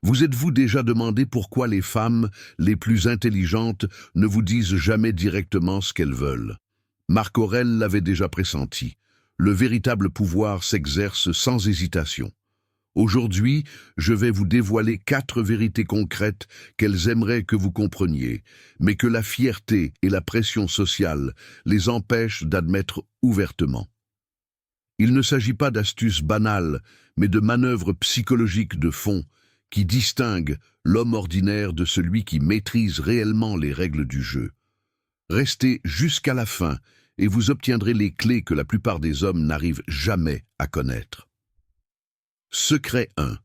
Vous êtes-vous déjà demandé pourquoi les femmes les plus intelligentes ne vous disent jamais directement ce qu'elles veulent? Marc Aurèle l'avait déjà pressenti. Le véritable pouvoir s'exerce sans hésitation. Aujourd'hui, je vais vous dévoiler 4 vérités concrètes qu'elles aimeraient que vous compreniez, mais que la fierté et la pression sociale les empêchent d'admettre ouvertement. Il ne s'agit pas d'astuces banales, mais de manœuvres psychologiques de fond qui distinguent l'homme ordinaire de celui qui maîtrise réellement les règles du jeu. Restez jusqu'à la fin et vous obtiendrez les clés que la plupart des hommes n'arrivent jamais à connaître. Secret 1.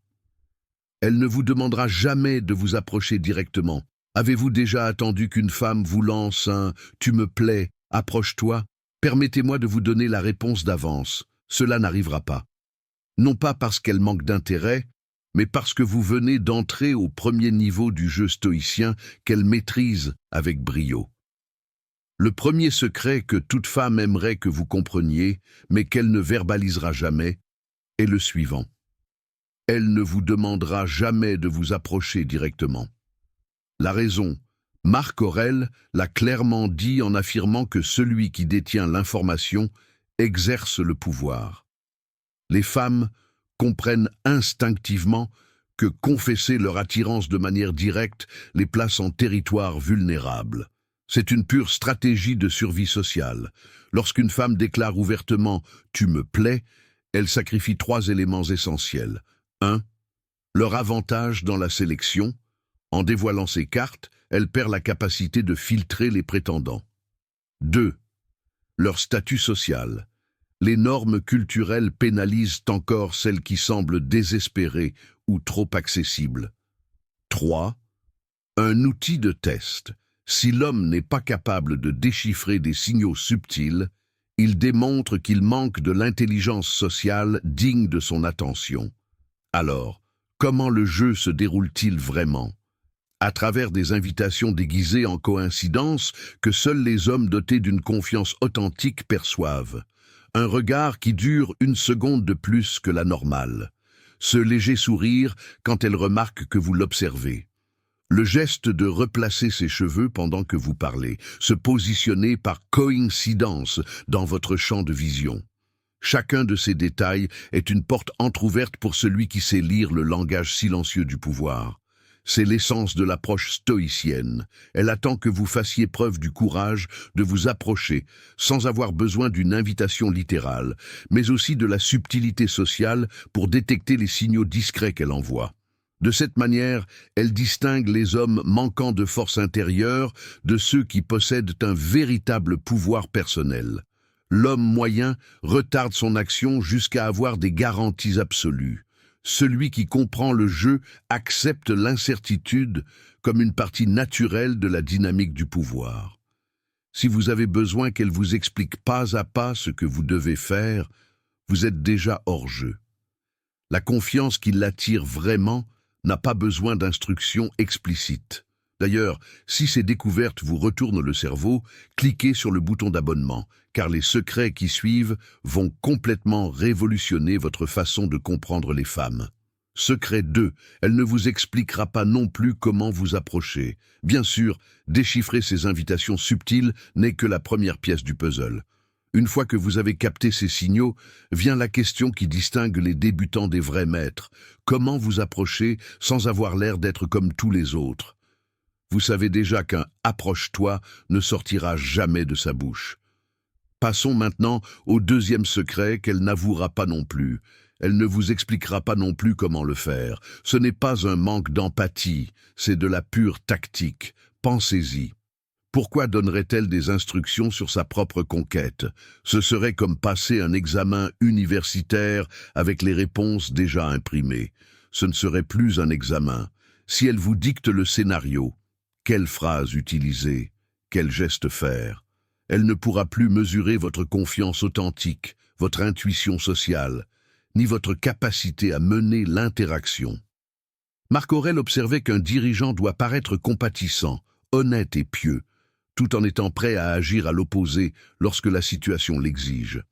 Elle ne vous demandera jamais de vous approcher directement. Avez-vous déjà attendu qu'une femme vous lance un « tu me plais, approche-toi » ? Permettez-moi de vous donner la réponse d'avance. Cela n'arrivera pas. Non pas parce qu'elle manque d'intérêt, mais parce que vous venez d'entrer au premier niveau du jeu stoïcien qu'elle maîtrise avec brio. Le premier secret que toute femme aimerait que vous compreniez, mais qu'elle ne verbalisera jamais, est le suivant. Elle ne vous demandera jamais de vous approcher directement. La raison, Marc Aurèle l'a clairement dit en affirmant que celui qui détient l'information exerce le pouvoir. Les femmes comprennent instinctivement que confesser leur attirance de manière directe les place en territoire vulnérable. C'est une pure stratégie de survie sociale. Lorsqu'une femme déclare ouvertement « tu me plais », elle sacrifie 3 éléments essentiels. 1. Leur avantage dans la sélection. En dévoilant ses cartes, elle perd la capacité de filtrer les prétendants. 2. Leur statut social. Les normes culturelles pénalisent encore celles qui semblent désespérées ou trop accessibles. 3. Un outil de test. Si l'homme n'est pas capable de déchiffrer des signaux subtils, il démontre qu'il manque de l'intelligence sociale digne de son attention. Alors, comment le jeu se déroule-t-il vraiment? À travers des invitations déguisées en coïncidence que seuls les hommes dotés d'une confiance authentique perçoivent. Un regard qui dure 1 seconde de plus que la normale. Ce léger sourire quand elle remarque que vous l'observez. Le geste de replacer ses cheveux pendant que vous parlez, se positionner par coïncidence dans votre champ de vision. Chacun de ces détails est une porte entrouverte pour celui qui sait lire le langage silencieux du pouvoir. C'est l'essence de l'approche stoïcienne. Elle attend que vous fassiez preuve du courage de vous approcher, sans avoir besoin d'une invitation littérale, mais aussi de la subtilité sociale pour détecter les signaux discrets qu'elle envoie. De cette manière, elle distingue les hommes manquant de force intérieure de ceux qui possèdent un véritable pouvoir personnel. L'homme moyen retarde son action jusqu'à avoir des garanties absolues. Celui qui comprend le jeu accepte l'incertitude comme une partie naturelle de la dynamique du pouvoir. Si vous avez besoin qu'elle vous explique pas à pas ce que vous devez faire, vous êtes déjà hors jeu. La confiance qui l'attire vraiment n'a pas besoin d'instructions explicites. D'ailleurs, si ces découvertes vous retournent le cerveau, cliquez sur le bouton d'abonnement, car les secrets qui suivent vont complètement révolutionner votre façon de comprendre les femmes. Secret 2. Elle ne vous expliquera pas non plus comment vous approcher. Bien sûr, déchiffrer ces invitations subtiles n'est que la première pièce du puzzle. Une fois que vous avez capté ces signaux, vient la question qui distingue les débutants des vrais maîtres. Comment vous approcher sans avoir l'air d'être comme tous les autres? Vous savez déjà qu'un « approche-toi » ne sortira jamais de sa bouche. Passons maintenant au 2e secret qu'elle n'avouera pas non plus. Elle ne vous expliquera pas non plus comment le faire. Ce n'est pas un manque d'empathie, c'est de la pure tactique. Pensez-y. Pourquoi donnerait-elle des instructions sur sa propre conquête? Ce serait comme passer un examen universitaire avec les réponses déjà imprimées. Ce ne serait plus un examen. Si elle vous dicte le scénario, quelle phrase utiliser? Quel geste faire? Elle ne pourra plus mesurer votre confiance authentique, votre intuition sociale, ni votre capacité à mener l'interaction. Marc Aurèle observait qu'un dirigeant doit paraître compatissant, honnête et pieux, tout en étant prêt à agir à l'opposé lorsque la situation l'exige.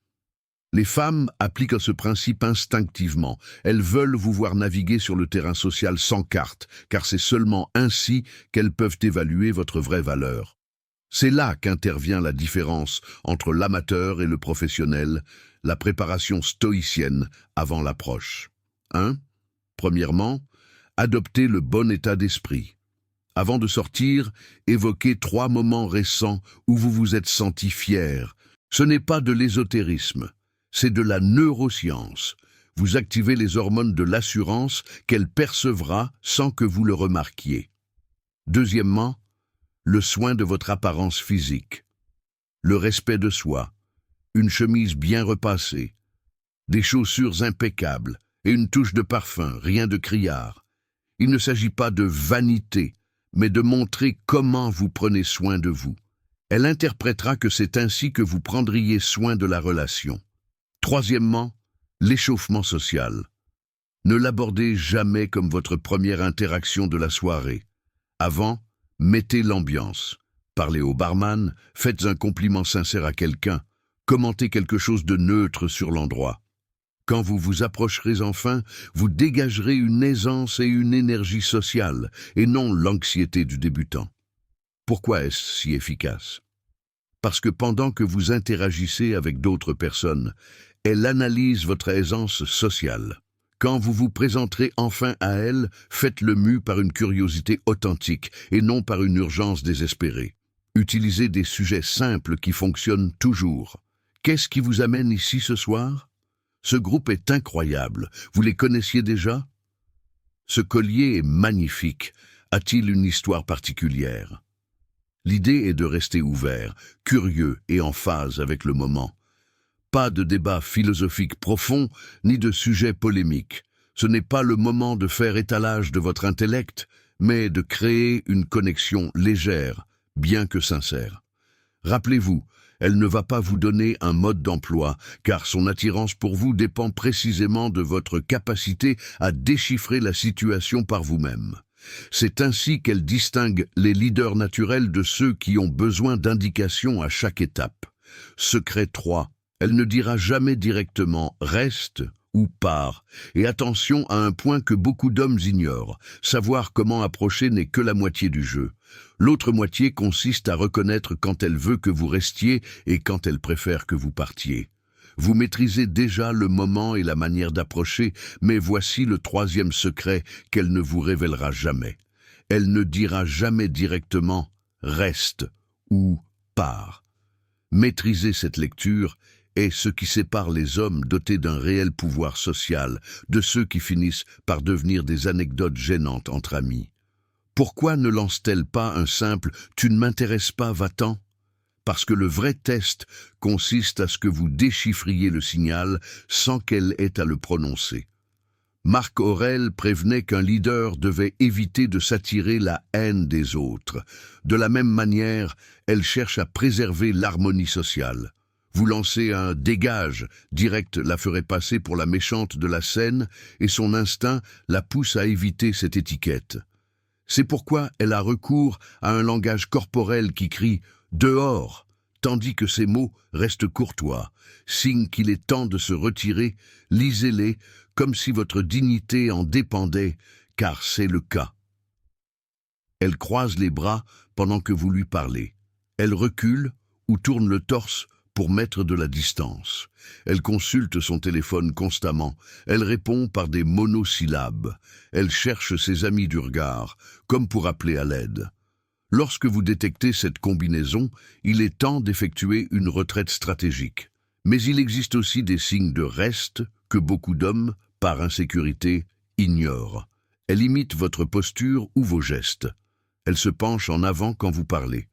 Les femmes appliquent ce principe instinctivement. Elles veulent vous voir naviguer sur le terrain social sans carte, car c'est seulement ainsi qu'elles peuvent évaluer votre vraie valeur. C'est là qu'intervient la différence entre l'amateur et le professionnel, la préparation stoïcienne avant l'approche. 1. Premièrement, adoptez le bon état d'esprit. Avant de sortir, évoquez 3 moments récents où vous vous êtes senti fier. Ce n'est pas de l'ésotérisme, c'est de la neuroscience. Vous activez les hormones de l'assurance qu'elle percevra sans que vous le remarquiez. Deuxièmement, le soin de votre apparence physique. Le respect de soi, une chemise bien repassée, des chaussures impeccables et une touche de parfum, rien de criard. Il ne s'agit pas de vanité, mais de montrer comment vous prenez soin de vous. Elle interprétera que c'est ainsi que vous prendriez soin de la relation. Troisièmement, l'échauffement social. Ne l'abordez jamais comme votre première interaction de la soirée. Avant, mettez l'ambiance. Parlez au barman, faites un compliment sincère à quelqu'un, commentez quelque chose de neutre sur l'endroit. Quand vous vous approcherez enfin, vous dégagerez une aisance et une énergie sociale, et non l'anxiété du débutant. Pourquoi est-ce si efficace? Parce que pendant que vous interagissez avec d'autres personnes, elle analyse votre aisance sociale. Quand vous vous présenterez enfin à elle, faites-le mu par une curiosité authentique et non par une urgence désespérée. Utilisez des sujets simples qui fonctionnent toujours. Qu'est-ce qui vous amène ici ce soir? Ce groupe est incroyable. Vous les connaissiez déjà? Ce collier est magnifique. A-t-il une histoire particulière? L'idée est de rester ouvert, curieux et en phase avec le moment. Pas de débat philosophique profond, ni de sujet polémique. Ce n'est pas le moment de faire étalage de votre intellect, mais de créer une connexion légère, bien que sincère. Rappelez-vous, elle ne va pas vous donner un mode d'emploi, car son attirance pour vous dépend précisément de votre capacité à déchiffrer la situation par vous-même. C'est ainsi qu'elle distingue les leaders naturels de ceux qui ont besoin d'indications à chaque étape. Secret 3. Elle ne dira jamais directement « reste » ou « pars ». Et attention à un point que beaucoup d'hommes ignorent. Savoir comment approcher n'est que la moitié du jeu. L'autre moitié consiste à reconnaître quand elle veut que vous restiez et quand elle préfère que vous partiez. Vous maîtrisez déjà le moment et la manière d'approcher, mais voici le 3e secret qu'elle ne vous révélera jamais. Elle ne dira jamais directement « reste » ou « pars ». Maîtriser cette lecture est ce qui sépare les hommes dotés d'un réel pouvoir social de ceux qui finissent par devenir des anecdotes gênantes entre amis. Pourquoi ne lance-t-elle pas un simple « tu ne m'intéresses pas, va-t'en » ? Parce que le vrai test consiste à ce que vous déchiffriez le signal sans qu'elle ait à le prononcer. Marc Aurèle prévenait qu'un leader devait éviter de s'attirer la haine des autres. De la même manière, elle cherche à préserver l'harmonie sociale. Vous lancez un « dégage » direct la ferait passer pour la méchante de la scène et son instinct la pousse à éviter cette étiquette. C'est pourquoi elle a recours à un langage corporel qui crie « dehors », tandis que ces mots restent courtois, signe qu'il est temps de se retirer, lisez-les comme si votre dignité en dépendait, car c'est le cas. Elle croise les bras pendant que vous lui parlez. Elle recule ou tourne le torse pour mettre de la distance. Elle consulte son téléphone constamment. Elle répond par des monosyllabes. Elle cherche ses amis du regard, comme pour appeler à l'aide. Lorsque vous détectez cette combinaison, il est temps d'effectuer une retraite stratégique. Mais il existe aussi des signes de reste que beaucoup d'hommes, par insécurité, ignorent. Elle imite votre posture ou vos gestes. Elle se penche en avant quand vous parlez.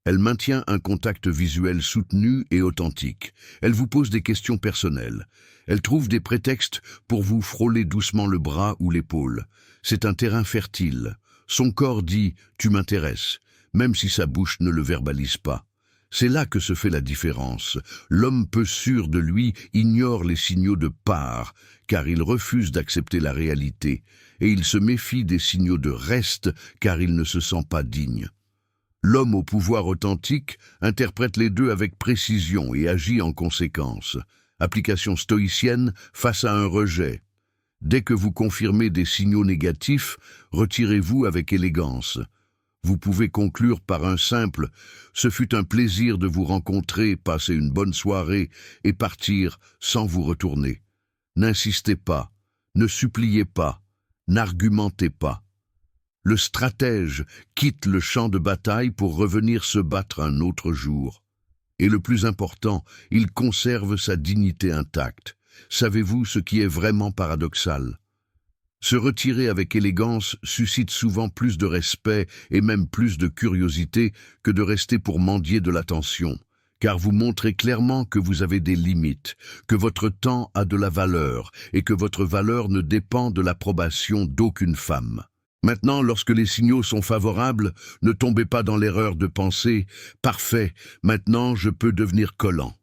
Elle maintient un contact visuel soutenu et authentique. Elle vous pose des questions personnelles. Elle trouve des prétextes pour vous frôler doucement le bras ou l'épaule. C'est un terrain fertile. Son corps dit « tu m'intéresses », même si sa bouche ne le verbalise pas. C'est là que se fait la différence. L'homme peu sûr de lui ignore les signaux de part, car il refuse d'accepter la réalité, et il se méfie des signaux de reste, car il ne se sent pas digne. L'homme au pouvoir authentique interprète les deux avec précision et agit en conséquence. application stoïcienne face à un rejet. Dès que vous confirmez des signaux négatifs, retirez-vous avec élégance. Vous pouvez conclure par un simple « Ce fut un plaisir de vous rencontrer, passer une bonne soirée et partir sans vous retourner. » N'insistez pas, ne suppliez pas, n'argumentez pas. Le stratège quitte le champ de bataille pour revenir se battre un autre jour. Et le plus important, il conserve sa dignité intacte. Savez-vous ce qui est vraiment paradoxal ? Se retirer avec élégance suscite souvent plus de respect et même plus de curiosité que de rester pour mendier de l'attention, car vous montrez clairement que vous avez des limites, que votre temps a de la valeur et que votre valeur ne dépend de l'approbation d'aucune femme. Maintenant, lorsque les signaux sont favorables, ne tombez pas dans l'erreur de penser « Parfait, maintenant je peux devenir collant ».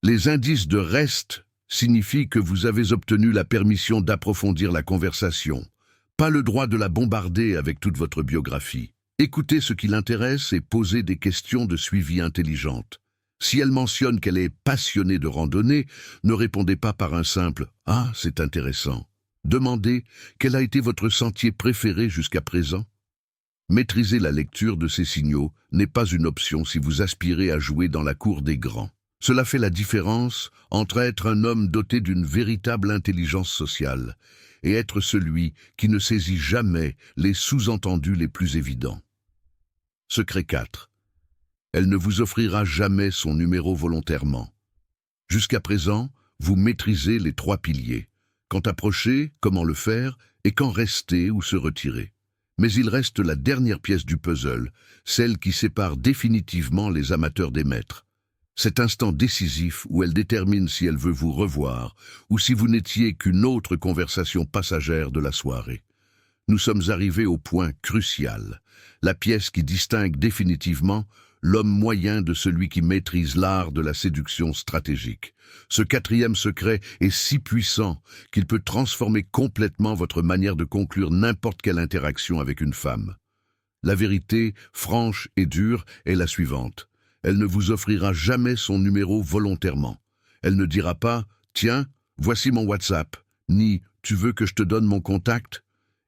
Les indices de reste signifie que vous avez obtenu la permission d'approfondir la conversation, pas le droit de la bombarder avec toute votre biographie. Écoutez ce qui l'intéresse et posez des questions de suivi intelligentes. Si elle mentionne qu'elle est passionnée de randonnée, ne répondez pas par un simple « Ah, c'est intéressant ». Demandez quel a été votre sentier préféré jusqu'à présent. Maîtriser la lecture de ces signaux n'est pas une option si vous aspirez à jouer dans la cour des grands. Cela fait la différence entre être un homme doté d'une véritable intelligence sociale et être celui qui ne saisit jamais les sous-entendus les plus évidents. Secret 4. Elle ne vous offrira jamais son numéro volontairement. Jusqu'à présent, vous maîtrisez les 3 piliers. Quand approcher, comment le faire, et quand rester ou se retirer. Mais il reste la dernière pièce du puzzle, celle qui sépare définitivement les amateurs des maîtres. Cet instant décisif où elle détermine si elle veut vous revoir ou si vous n'étiez qu'une autre conversation passagère de la soirée. Nous sommes arrivés au point crucial, la pièce qui distingue définitivement l'homme moyen de celui qui maîtrise l'art de la séduction stratégique. Ce 4e secret est si puissant qu'il peut transformer complètement votre manière de conclure n'importe quelle interaction avec une femme. La vérité, franche et dure, est la suivante. Elle ne vous offrira jamais son numéro volontairement. Elle ne dira pas « Tiens, voici mon WhatsApp » ni « Tu veux que je te donne mon contact ?»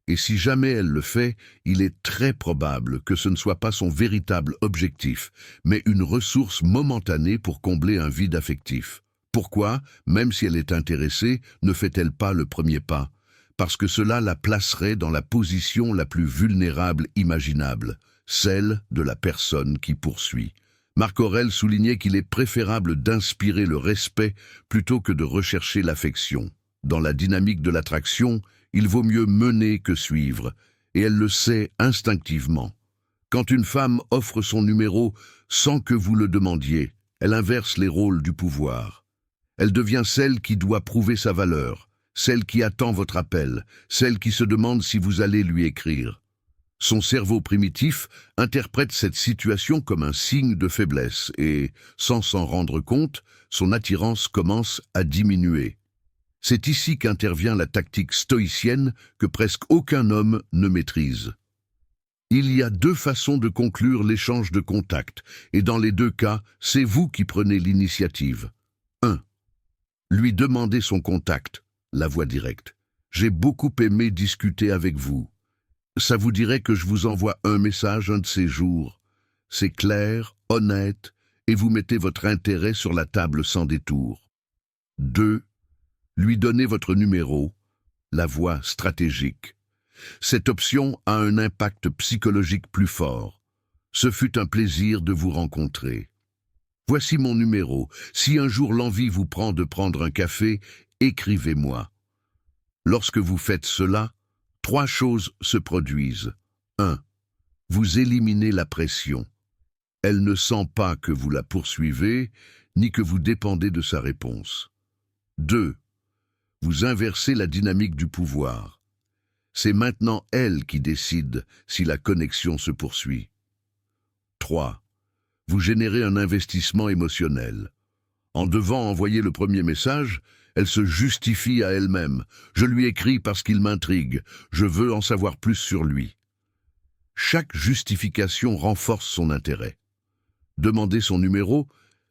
Et si jamais elle le fait, il est très probable que ce ne soit pas son véritable objectif, mais une ressource momentanée pour combler un vide affectif. Pourquoi, même si elle est intéressée, ne fait-elle pas le premier pas ? Parce que cela la placerait dans la position la plus vulnérable imaginable, celle de la personne qui poursuit. Marc Aurèle soulignait qu'il est préférable d'inspirer le respect plutôt que de rechercher l'affection. Dans la dynamique de l'attraction, il vaut mieux mener que suivre, et elle le sait instinctivement. Quand une femme offre son numéro sans que vous le demandiez, elle inverse les rôles du pouvoir. Elle devient celle qui doit prouver sa valeur, celle qui attend votre appel, celle qui se demande si vous allez lui écrire. Son cerveau primitif interprète cette situation comme un signe de faiblesse et, sans s'en rendre compte, son attirance commence à diminuer. C'est ici qu'intervient la tactique stoïcienne que presque aucun homme ne maîtrise. Il y a 2 façons de conclure l'échange de contacts, et dans les 2 cas, c'est vous qui prenez l'initiative. 1. Lui demander son contact, la voie directe. J'ai beaucoup aimé discuter avec vous. Ça vous dirait que je vous envoie un message un de ces jours. C'est clair, honnête, et vous mettez votre intérêt sur la table sans détour. 2. Lui donner votre numéro, la voie stratégique. Cette option a un impact psychologique plus fort. Ce fut un plaisir de vous rencontrer. Voici mon numéro. Si un jour l'envie vous prend de prendre un café, écrivez-moi. Lorsque vous faites cela, 3 choses se produisent. 1. Vous éliminez la pression. Elle ne sent pas que vous la poursuivez, ni que vous dépendez de sa réponse. 2. Vous inversez la dynamique du pouvoir. C'est maintenant elle qui décide si la connexion se poursuit. 3. Vous générez un investissement émotionnel. En devant envoyer le premier message, elle se justifie à elle-même. Je lui écris parce qu'il m'intrigue. Je veux en savoir plus sur lui. Chaque justification renforce son intérêt. Demander son numéro,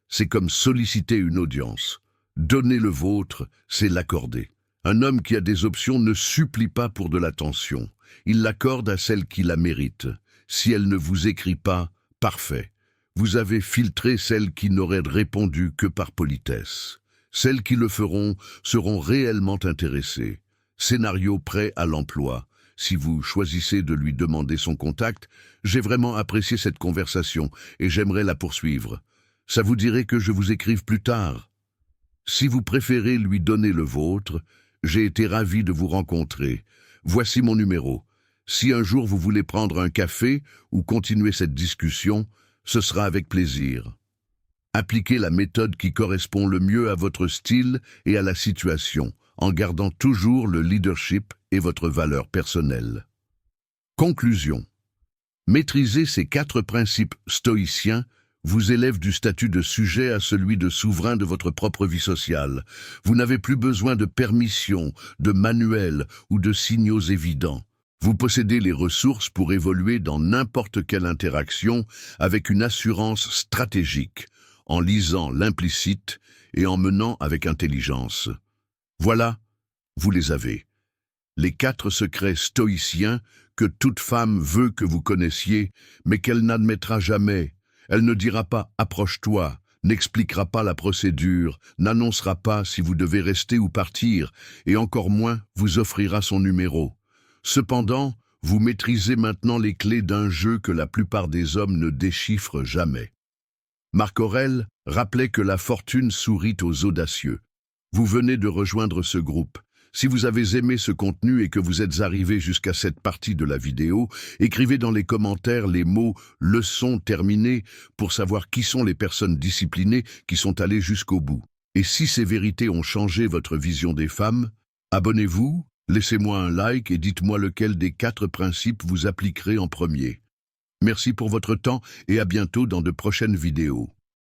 c'est comme solliciter une audience. Donner le vôtre, c'est l'accorder. Un homme qui a des options ne supplie pas pour de l'attention. Il l'accorde à celle qui la mérite. Si elle ne vous écrit pas, parfait. Vous avez filtré celles qui n'auraient répondu que par politesse. Celles qui le feront seront réellement intéressées. Scénario prêt à l'emploi. Si vous choisissez de lui demander son contact, j'ai vraiment apprécié cette conversation et j'aimerais la poursuivre. Ça vous dirait que je vous écrive plus tard? Si vous préférez lui donner le vôtre, j'ai été ravi de vous rencontrer. Voici mon numéro. Si un jour vous voulez prendre un café ou continuer cette discussion, ce sera avec plaisir. Appliquez la méthode qui correspond le mieux à votre style et à la situation, en gardant toujours le leadership et votre valeur personnelle. Conclusion. Maîtriser ces 4 principes stoïciens vous élève du statut de sujet à celui de souverain de votre propre vie sociale. Vous n'avez plus besoin de permission, de manuels ou de signaux évidents. Vous possédez les ressources pour évoluer dans n'importe quelle interaction avec une assurance stratégique, en lisant l'implicite et en menant avec intelligence. Voilà, vous les avez. Les 4 secrets stoïciens que toute femme veut que vous connaissiez, mais qu'elle n'admettra jamais. Elle ne dira pas « approche-toi », n'expliquera pas la procédure, n'annoncera pas si vous devez rester ou partir, et encore moins vous offrira son numéro. Cependant, vous maîtrisez maintenant les clés d'un jeu que la plupart des hommes ne déchiffrent jamais. Marc Aurèle rappelait que la fortune sourit aux audacieux. Vous venez de rejoindre ce groupe. Si vous avez aimé ce contenu et que vous êtes arrivé jusqu'à cette partie de la vidéo, écrivez dans les commentaires les mots « leçon terminée » pour savoir qui sont les personnes disciplinées qui sont allées jusqu'au bout. Et si ces vérités ont changé votre vision des femmes, abonnez-vous, laissez-moi un like et dites-moi lequel des 4 principes vous appliquerez en premier. Merci pour votre temps et à bientôt dans de prochaines vidéos.